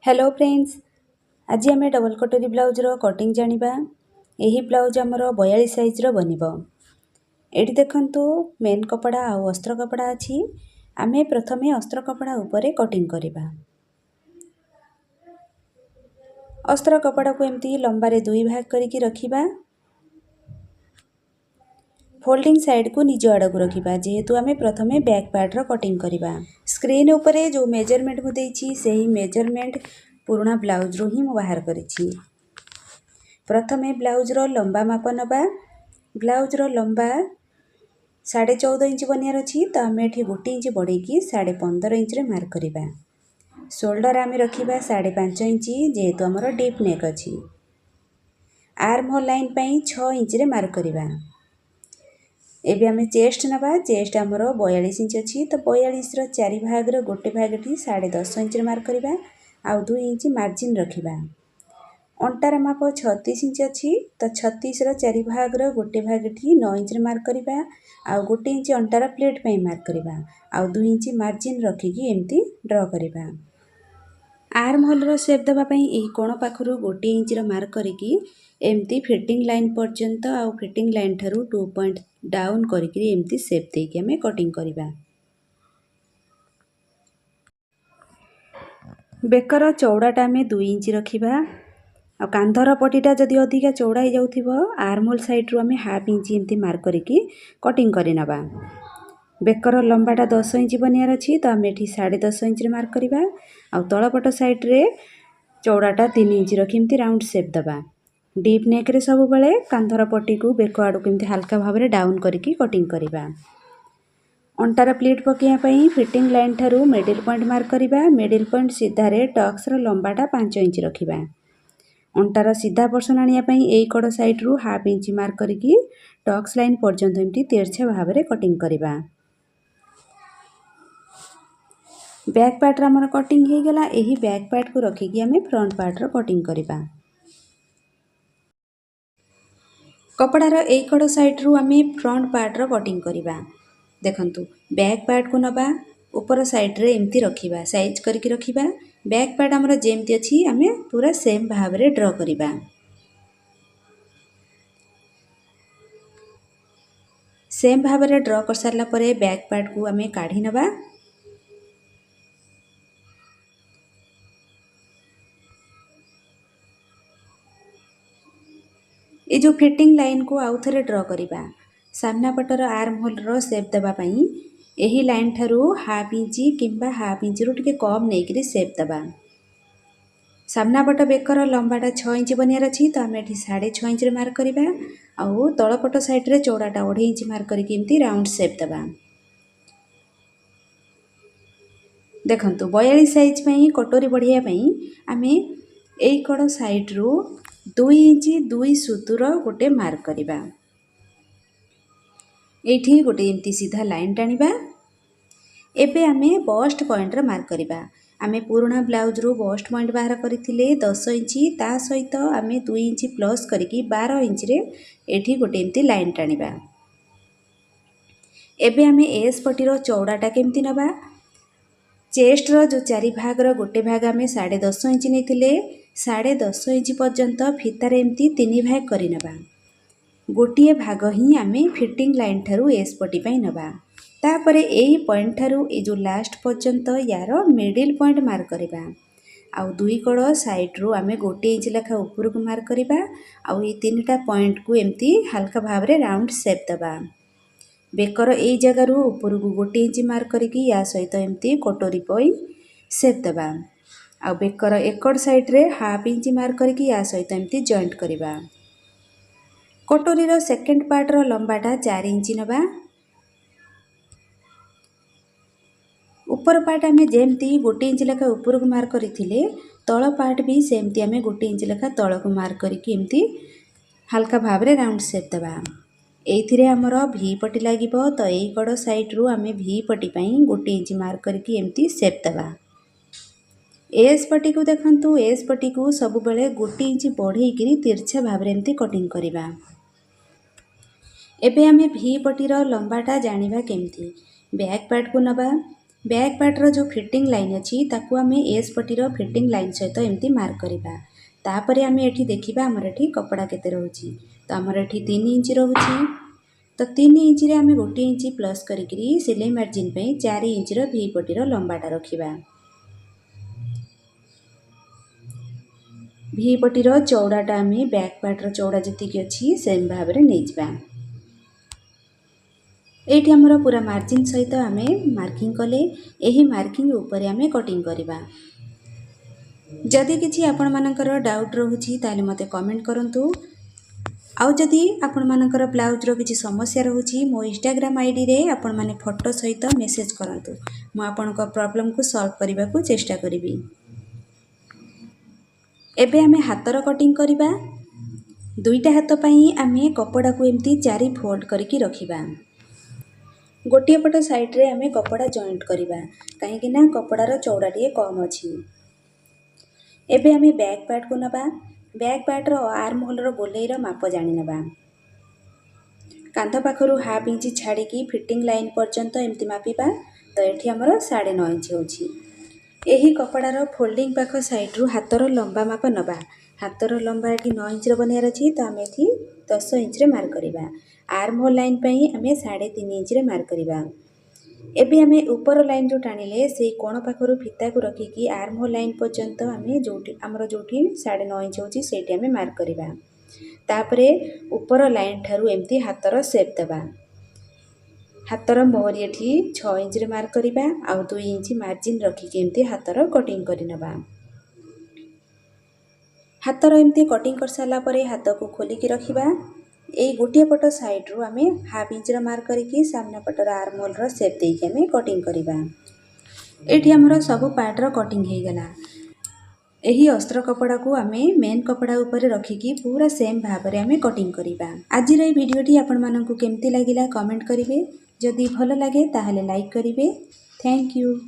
Hello friends, आज आम double कटोरी ब्लाउज कटिंग जानिबा। यही ब्लाउज आमर 42 साइज बनिबो। एठी देखंतु मेन कपड़ा आ अस्त्र कपड़ा अछि। आमे प्रथमे अस्त्र कपड़ा उपरे कटिंग करिबा। अस्त्र कपड़ा को एमती लंबा रे दुई भाग करिकी रखिबा। फोल्डिंग साइड को निज आड़ को रखिबा जेहेतु आमे प्रथमे बैक पार्ट रो कटिंग करिबा। स्क्रीन उपरे जो मेजरमेंट मु देइछि सेही मेजरमेंट पुराना ब्लाउज रो ही मु बाहर करिछि। प्रथमे ब्लाउज रो लंबा माप नबा। ब्लाउज रो लंबा 14.5 इंच बनियार अछि तो आमे एठी 1 इंच बढ़ेकी 15.5 इंच रे मार्क करिबा। शोल्डर आमे रखिबा 5.5 इंच जेहेतु हमर डीप नेक अछि। आर्म होल लाइन पई 6 इंच रे मार्क करिबा। एबे आमे चेस्ट नबा। चेस्ट हमर 42 इंच अछि तो 42 रो 4 भाग रो गोटे भाग ठी 10.5 इंच रे मार्क करिबा आउ 2 इंच मार्जिन रखिबा। अंटार माप 36 इंच अछि तो 36 रो 4 भाग रो गोटे भाग ठी 9 इंच रे मार्क करिबा आउ 1 इंच अंटार प्लेट पई मार्क करिबा आउ 2 इंच मार्जिन रखिकी एम्ति ड्रा करिबा। आर्म होल रो शेप देबा पई एही कोण पाखरु 1 इंच रो मार्क करिकी एम्ति फिटिंग लाइन पर्यंत आउ fitting line Tharu 2 point down करिकी एम्ति शेप देकी हमें कटिंग करिबा। बेकर चौड़ाटा आमे 2 इंच रखिबा। आ कांधर पटीटा जदि अधिका चौड़ा हो जाउथिबो आर्म होल साइड रु आमे हाफ इंच एम्ति मार्क करिकी कटिंग करि नबा। बेकर लंबाटा 10 इंच बनियार अछि तो आमे एठी 10.5 इंच रे मार्क करिबा आ तळपट साइड रे चौड़ाटा 3 इंच रखि एम्ति राउंड शेप दबा। डीप नेक रे सब बेले कांधर पटी को बेक आडू केमति हल्का भाबरे डाउन करिकी कटिंग करिबा। अंटार प्लीट पकिया पई fitting line Tharu middle point mark करिबा। मिडिल पॉइंट सीधा रे टक्स रो लंबाटा 5 इंच रखिबा। अंटार सीधा पोर्शन आनिया पई एई कड साइड रु हाफ इंच मार्क करिकी टक्स लाइन पर्यंत एम्ति तिरछा भाबरे कटिंग करिबा। बैक पार्ट हमर कटिंग हे गेला। एही बैक पार्ट को रखिकी हमें फ्रंट पार्ट रो कटिंग करिबा। कपड़ार एई कड साइड रु हमें फ्रंट पार्ट रो कटिंग करिबा। देखंतु बैक पार्ट को नबा ऊपर साइड रे एम्ति रखिबा साइज करके रखिबा। बैक पार्ट हमर जेमति अछि हमें पूरा सेम भाबरे ड्रा करिबा। सेम भाबरे ड्रा कर सारला परे बैक पार्ट को हमें काढी नबा। ए जो फिटिंग लाइन को आउ थरे ड्रा करिबा। सामना पटर आर्म होल रो शेप देबा पई एही लाइन थारु हाफ इंच किंबा हाफ इंच रु टिके कम नेकरी शेप दबा। सामना पट बेकर लंबाटा 6 इंच बनियार अछि तो आमे एठी 6.5 इंच रे मार्क करिबा आउ तळपट साइड रे चौड़ाटा 2.5 इंच मार्क करिकी एम्ति राउंड शेप दबा। देखंतु 42 साइज पई कटोरी बढ़िया पई आमे एई कड साइड रु 2 इंच 2 सुतुर गोटे मार्क करिबा। एठी गोटे एम्ति सीधा लाइन टानिबा। एबे आमे बस्ट पॉइंट रे मार्क करिबा। आमे पुराना ब्लाउज रु बस्ट पॉइंट बाहर करिथिले 10 इंच ता सहित आमे 2 इंच प्लस करिकी 12 इंच रे एठी गोटे एम्ति लाइन टानिबा। एबे आमे एस पटी रो चौड़ाटा केम्ति नबा। चेस्ट रो जो 4 भाग रो गोटे भाग आमे 10.5 इंच नेथिले 10.5 इंच पर्यंत फितार एम्ति 3 भाग करि नबा। गोटिए भाग ही आमे फिटिंग लाइन थारु एस पटी पई नबा। तापरे एही पॉइंट थारु ए जो लास्ट पर्यंत यार मिडिल पॉइंट मार्क करिबा। आउ दुई कड साइड रु आमे गोटे इंच लेखा ऊपर को मार्क करिबा आउ ए तीनटा पॉइंट को एम्ति हल्का भाबरे राउंड शेप दबा। बेकर एई जगह रु ऊपर को गोटे इंच मार्क करिकी या सहित एम्ति कटोरी पई शेप दबा। आउ बेकर एकड साइड रे हाफ इंच मार्क करिकी या सहित एम्ति जॉइंट करिबा। कटोरी रो सेकंड पार्ट रो लंबाटा 4 इंच नबा। ऊपर पार्ट आमे जेमती गोटे इंच लेखा ऊपर को मार्क करिथिले तळ पार्ट भी सेमती आमे गोटे इंच लेखा तळ को मार्क करिकी एम्ति हल्का भाबरे राउंड शेप दबा। एइथिरे हमर भी पटी लागिबो तो एई कड साइड रु आमे भी पटी पई गोटे इंच मार्क करिकी एम्ति शेप दबा। एस पटी को देखंतु एस पटी को सब बेले गोटे इंच बढ़ेइकी तिरछा भाबरे एम्ति कटिंग करिबा। एबे आमे भी पटी रो लंबाटा जानिबा केम्ति। बैक पार्ट को नबा। बैक पार्टर जो फिटिंग लाइन अच्छी ताकू आम एस पटीर फिटिंग लाइन सहित एमती मार्क करवा। तापर आम ये देखा आमर ये कपड़ा केते रोची। तो आमर ये 3 इंच रोची। तो 3 इंच रे आम 1 इंच प्लस करी सिलाई मार्जिन पे 4 इंच वी पटीर लंबाटा रखा। वी पटीर चौड़ाटा आम बैक पार्टर चौड़ा जी अच्छी सेम भाव में नहीं जा। एठी हमर पूरा मार्जिन सहित आम मार्किंग कले यही मार्किंग ऊपर आम कटिंग करवा। जदि किसी आपण मानकर डाउट रोची ताले मते कमेंट करंतु। आउ जदि आपण मानकर ब्लाउज रो किसी समस्या रोची मो इंस्टाग्राम आईडी रे आपण माने फोटो सहित मेसेज करंतु। मो आपनका प्रॉब्लम को सॉल्व करबा को चेष्टा करिवि। एबे आम हातर कटिंग करवा। दुईटा हाथ पई आम कपड़ा को एमती 4 फोल्ड करके रखिबा। गोटे पट साइड रे आम कपड़ा जॉइंट करवा कहीं कपड़ार चौड़ा टे कम अच्छी। एबे आम बैक पार्ट को नबा। बैक पार्टर आर्म होल गोलेईर माप जानी नबा। कांध पाखरु हाफ इंच छाड़ी फिटिंग लाइन पर्यंत एमती मापिबा। तो ये आमर 9.5 इंच होची। यही कपड़ार फोल्डिंग पाख साइड रु हाथर लंबा माप नबा। हाथर लंबा ये 9 इंच बनार अच्छी। तो आम ये 10 इंच मार्क करवा। आर्म होल लाइन पे आम 3.5 इंच मार्क करवा। एबे आम ऊपर लाइन जो टाणिले से कोण पाखरु फिता को रखिकी आर्म होल लाइन पर्यंत आम जोटी आमर जोटी 9.5 इंच होची सेठी आम मार्क करवा। तापरे ऊपर लाइन ठारू एमती हाथर शेप देबा। हाथर मोहरी एठी 6 इंच रे मार्क करवा। आउ 2 इंच मार्जिन रखिकी एमती हाथर कटिंग करिनबा। हाथर एमती कटिंग कर साला परे हाथ को खोलिकी रखिबा। यही गोटे पट साइड रु आम हाफ इंच मार्क करके सामने पटर आर्म होल शेप देके आम कटिंग करवा। एठी हमर सब पार्टर कटिंग हो गला। यही अस्त्र कपड़ा को आम मेन कपड़ा ऊपर रखिकी पूरा सेम भाव में आम कटिंग करवा। आज भिडियोटी आपण मानकु केमती लागिला कमेंट करिवे। जदि भल लगे ताहले लाइक करिवे। Thank you.